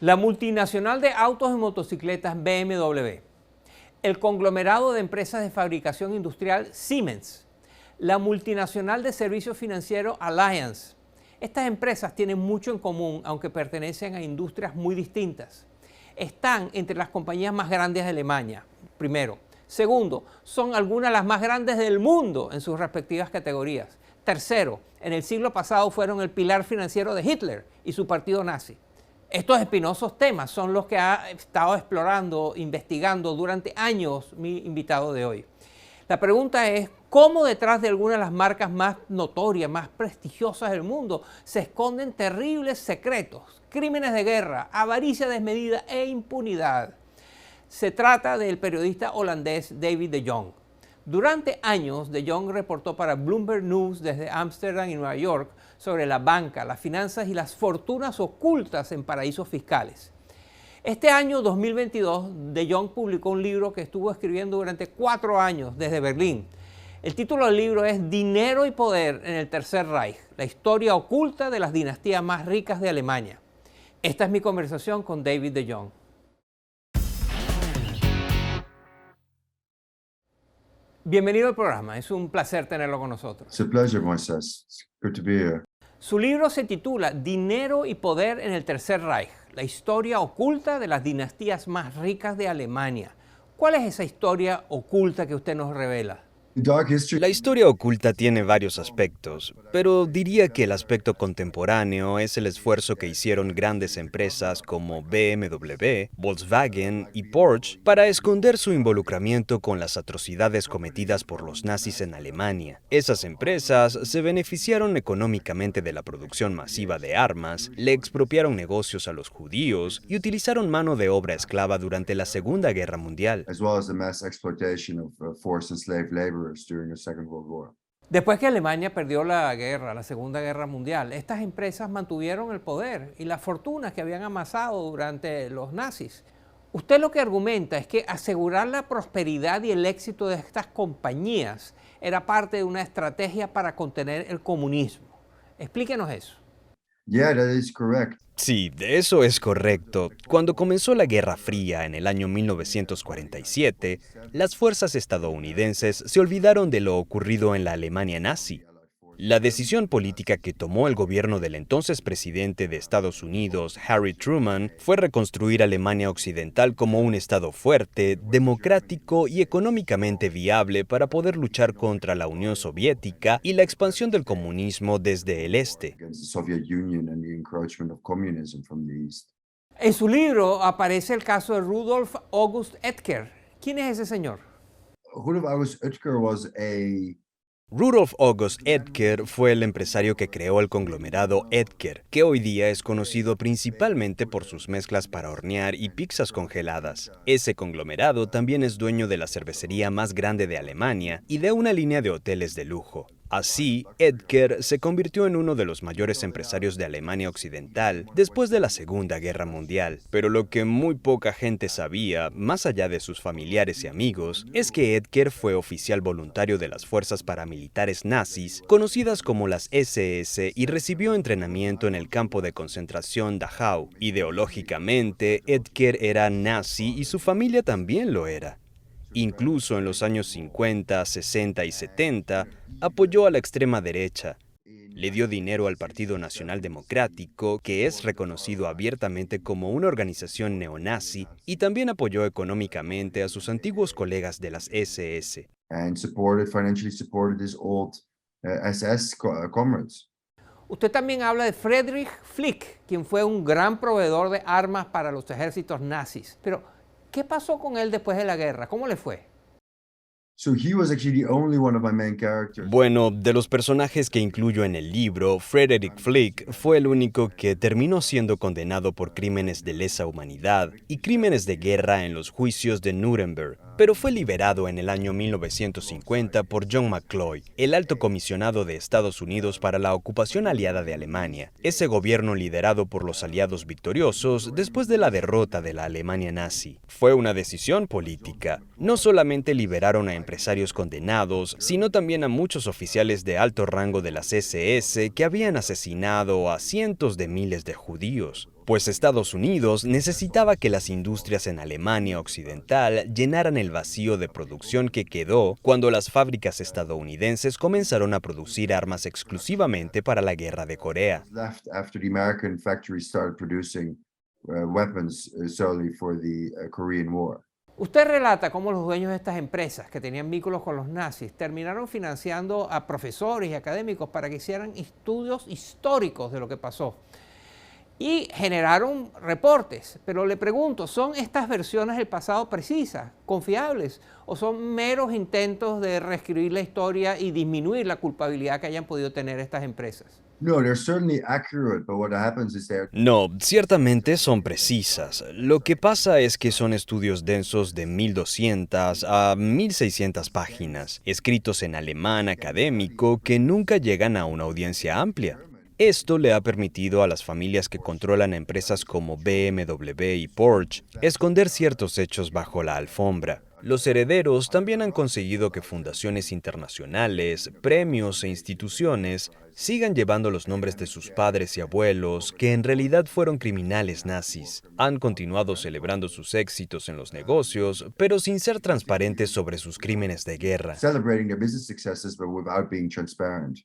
La multinacional de autos y motocicletas BMW, el conglomerado de empresas de fabricación industrial Siemens, la multinacional de servicios financieros Allianz. Estas empresas tienen mucho en común, aunque pertenecen a industrias muy distintas. Están entre las compañías más grandes de Alemania, primero. Segundo, son algunas de las más grandes del mundo en sus respectivas categorías. Tercero, en el siglo pasado fueron el pilar financiero de Hitler y su partido nazi. Estos espinosos temas son los que ha estado explorando, investigando durante años mi invitado de hoy. La pregunta es, ¿cómo detrás de algunas de las marcas más notorias, más prestigiosas del mundo, se esconden terribles secretos, crímenes de guerra, avaricia desmedida e impunidad? Se trata del periodista holandés David de Jong. Durante años, de Jong reportó para Bloomberg News desde Ámsterdam y Nueva York sobre la banca, las finanzas y las fortunas ocultas en paraísos fiscales. Este año 2022, de Jong publicó un libro que estuvo escribiendo durante 4 años desde Berlín. El título del libro es Dinero y poder en el Tercer Reich, la historia oculta de las dinastías más ricas de Alemania. Esta es mi conversación con David de Jong. Bienvenido al programa, es un placer tenerlo con nosotros. It's a pleasure, Moises. It's good to be here. Su libro se titula Dinero y poder en el Tercer Reich, la historia oculta de las dinastías más ricas de Alemania. ¿Cuál es esa historia oculta que usted nos revela? La historia oculta tiene varios aspectos, pero diría que el aspecto contemporáneo es el esfuerzo que hicieron grandes empresas como BMW, Volkswagen y Porsche para esconder su involucramiento con las atrocidades cometidas por los nazis en Alemania. Esas empresas se beneficiaron económicamente de la producción masiva de armas, le expropiaron negocios a los judíos y utilizaron mano de obra esclava durante la Segunda Guerra Mundial. As well as the mass exploitation of forced and slave laborers during the Second World War. Después que Alemania perdió la guerra, la Segunda Guerra Mundial, estas empresas mantuvieron el poder y las fortunas que habían amasado durante los nazis. Usted lo que argumenta es que asegurar la prosperidad y el éxito de estas compañías era parte de una estrategia para contener el comunismo. Explíquenos eso. Yeah, that is correct. Sí, de eso es correcto. Cuando comenzó la Guerra Fría en el año 1947, las fuerzas estadounidenses se olvidaron de lo ocurrido en la Alemania nazi. La decisión política que tomó el gobierno del entonces presidente de Estados Unidos, Harry Truman, fue reconstruir Alemania Occidental como un estado fuerte, democrático y económicamente viable para poder luchar contra la Unión Soviética y la expansión del comunismo desde el este. Against the Soviet Union and the encroachment of communism from the East. En su libro aparece el caso de Rudolf August Oetker. ¿Quién es ese señor? Rudolf August Oetker was Rudolf August Oetker fue el empresario que creó el conglomerado Oetker, que hoy día es conocido principalmente por sus mezclas para hornear y pizzas congeladas. Ese conglomerado también es dueño de la cervecería más grande de Alemania y de una línea de hoteles de lujo. Así, Oetker se convirtió en uno de los mayores empresarios de Alemania Occidental después de la Segunda Guerra Mundial. Pero lo que muy poca gente sabía, más allá de sus familiares y amigos, es que Oetker fue oficial voluntario de las fuerzas paramilitares nazis, conocidas como las SS, y recibió entrenamiento en el campo de concentración Dachau. Ideológicamente, Oetker era nazi y su familia también lo era. Incluso en los años 50, 60 y 70, apoyó a la extrema derecha. Le dio dinero al Partido Nacional Democrático, que es reconocido abiertamente como una organización neonazi, y también apoyó económicamente a sus antiguos colegas de las SS. and financially supported his old SS comrades. Usted también habla de Friedrich Flick, quien fue un gran proveedor de armas para los ejércitos nazis. Pero, ¿qué pasó con él después de la guerra? ¿Cómo le fue? So he was actually the only one of my main characters. Bueno, de los personajes que incluyo en el libro, Friedrich Flick fue el único que terminó siendo condenado por crímenes de lesa humanidad y crímenes de guerra en los juicios de Nuremberg, pero fue liberado en el año 1950 por John McCloy, el alto comisionado de Estados Unidos para la ocupación aliada de Alemania, ese gobierno liderado por los aliados victoriosos después de la derrota de la Alemania nazi. Fue una decisión política. No solamente liberaron a empresarios condenados, sino también a muchos oficiales de alto rango de las SS que habían asesinado a cientos de miles de judíos. pues Estados Unidos necesitaba que las industrias en Alemania Occidental llenaran el vacío de producción que quedó cuando las fábricas estadounidenses comenzaron a producir armas exclusivamente para la Guerra de Corea. Left after the American factories started producing weapons solely for the Korean War. Usted relata cómo los dueños de estas empresas que tenían vínculos con los nazis terminaron financiando a profesores y académicos para que hicieran estudios históricos de lo que pasó. Y generaron reportes, pero le pregunto, ¿son estas versiones del pasado precisas, confiables, o son meros intentos de reescribir la historia y disminuir la culpabilidad que hayan podido tener estas empresas? No, they're certainly accurate, but what happens is No, ciertamente son precisas. Lo que pasa es que son estudios densos de 1200 a 1600 páginas, escritos en alemán académico que nunca llegan a una audiencia amplia. Esto le ha permitido a las familias que controlan empresas como BMW y Porsche esconder ciertos hechos bajo la alfombra. Los herederos también han conseguido que fundaciones internacionales, premios e instituciones sigan llevando los nombres de sus padres y abuelos, que en realidad fueron criminales nazis. Han continuado celebrando sus éxitos en los negocios, pero sin ser transparentes sobre sus crímenes de guerra. celebrating their business successes, but without being transparent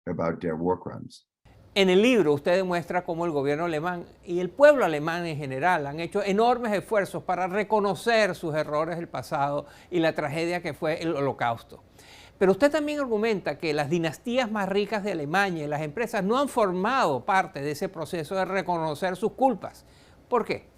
about their war crimes. En el libro usted demuestra cómo el gobierno alemán y el pueblo alemán en general han hecho enormes esfuerzos para reconocer sus errores del pasado y la tragedia que fue el Holocausto. Pero usted también argumenta que las dinastías más ricas de Alemania y las empresas no han formado parte de ese proceso de reconocer sus culpas. ¿Por qué?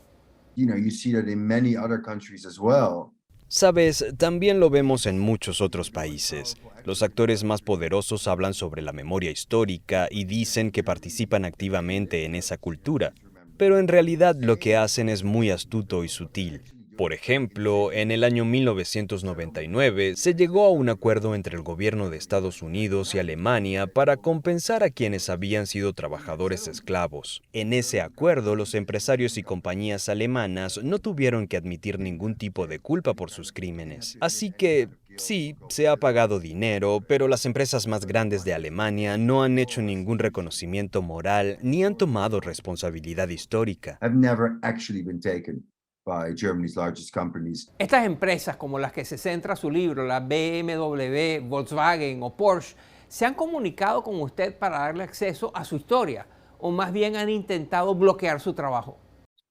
You see that in many other countries as well. Sabes, también lo vemos en muchos otros países. Los actores más poderosos hablan sobre la memoria histórica y dicen que participan activamente en esa cultura, pero en realidad lo que hacen es muy astuto y sutil. Por ejemplo, en el año 1999 se llegó a un acuerdo entre el gobierno de Estados Unidos y Alemania para compensar a quienes habían sido trabajadores esclavos. En ese acuerdo, los empresarios y compañías alemanas no tuvieron que admitir ningún tipo de culpa por sus crímenes. Así que, sí, se ha pagado dinero, pero las empresas más grandes de Alemania no han hecho ningún reconocimiento moral ni han tomado responsabilidad histórica. Have never actually been taken by Germany's largest companies. Estas empresas como las que se centra su libro, la BMW, Volkswagen o Porsche, ¿se han comunicado con usted para darle acceso a su historia o más bien han intentado bloquear su trabajo?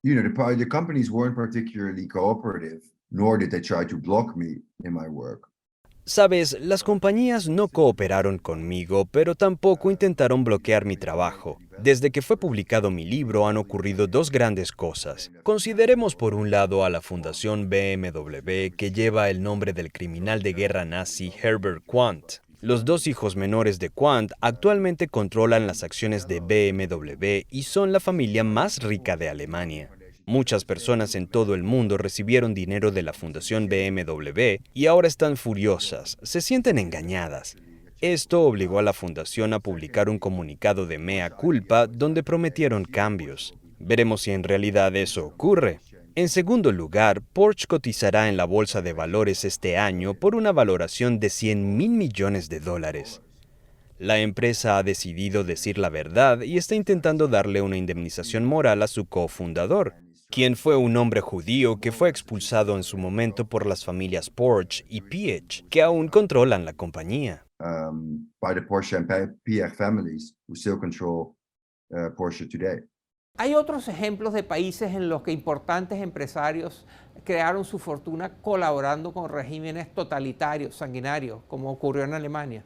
The companies weren't particularly cooperative, nor did they try to block me in my work. Sabes, las compañías no cooperaron conmigo, pero tampoco intentaron bloquear mi trabajo. Desde que fue publicado mi libro han ocurrido dos grandes cosas. Consideremos por un lado a la Fundación BMW, que lleva el nombre del criminal de guerra nazi Herbert Quandt. Los dos hijos menores de Quandt actualmente controlan las acciones de BMW y son la familia más rica de Alemania. Muchas personas en todo el mundo recibieron dinero de la Fundación BMW y ahora están furiosas, se sienten engañadas. Esto obligó a la Fundación a publicar un comunicado de mea culpa donde prometieron cambios. Veremos si en realidad eso ocurre. En segundo lugar, Porsche cotizará en la Bolsa de Valores este año por una valoración de $100 mil millones. La empresa ha decidido decir la verdad y está intentando darle una indemnización moral a su cofundador, quien fue un hombre judío que fue expulsado en su momento por las familias Porsche y Piëch, que aún controlan la compañía. By the Porsche and Piëch families who still control Porsche today. Hay otros ejemplos de países en los que importantes empresarios crearon su fortuna colaborando con regímenes totalitarios, sanguinarios, como ocurrió en Alemania.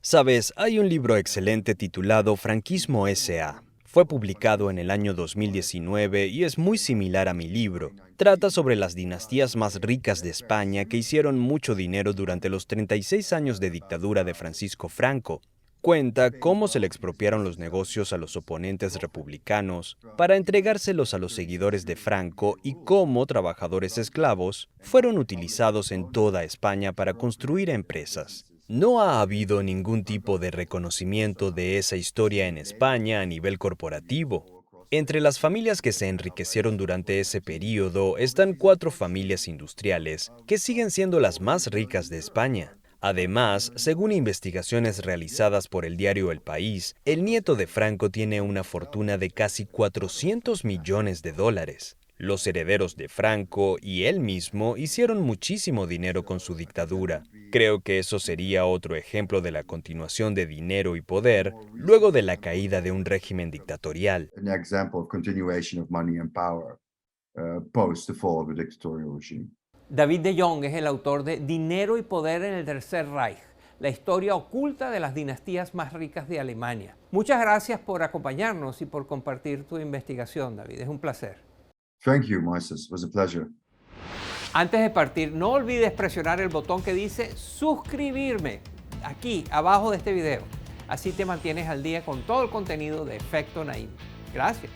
Sabes, hay un libro excelente titulado Franquismo S.A. Fue publicado en el año 2019 y es muy similar a mi libro. Trata sobre las dinastías más ricas de España que hicieron mucho dinero durante los 36 años de dictadura de Francisco Franco. Cuenta cómo se le expropiaron los negocios a los oponentes republicanos para entregárselos a los seguidores de Franco y cómo trabajadores esclavos fueron utilizados en toda España para construir empresas. No ha habido ningún tipo de reconocimiento de esa historia en España a nivel corporativo. Entre las familias que se enriquecieron durante ese período están 4 familias industriales que siguen siendo las más ricas de España. Además, según investigaciones realizadas por el diario El País, el nieto de Franco tiene una fortuna de casi 400 millones de dólares. Los herederos de Franco y él mismo hicieron muchísimo dinero con su dictadura. Creo que eso sería otro ejemplo de la continuación de dinero y poder luego de la caída de un régimen dictatorial. An example of continuation of money and power post the fall of a dictatorial regime. David de Jong es el autor de Dinero y Poder en el Tercer Reich, la historia oculta de las dinastías más ricas de Alemania. Muchas gracias por acompañarnos y por compartir tu investigación, David. Es un placer. Thank you, Moises. It was a pleasure. Antes de partir, no olvides presionar el botón que dice suscribirme aquí abajo de este video. Así te mantienes al día con todo el contenido de Efecto Naim. Gracias.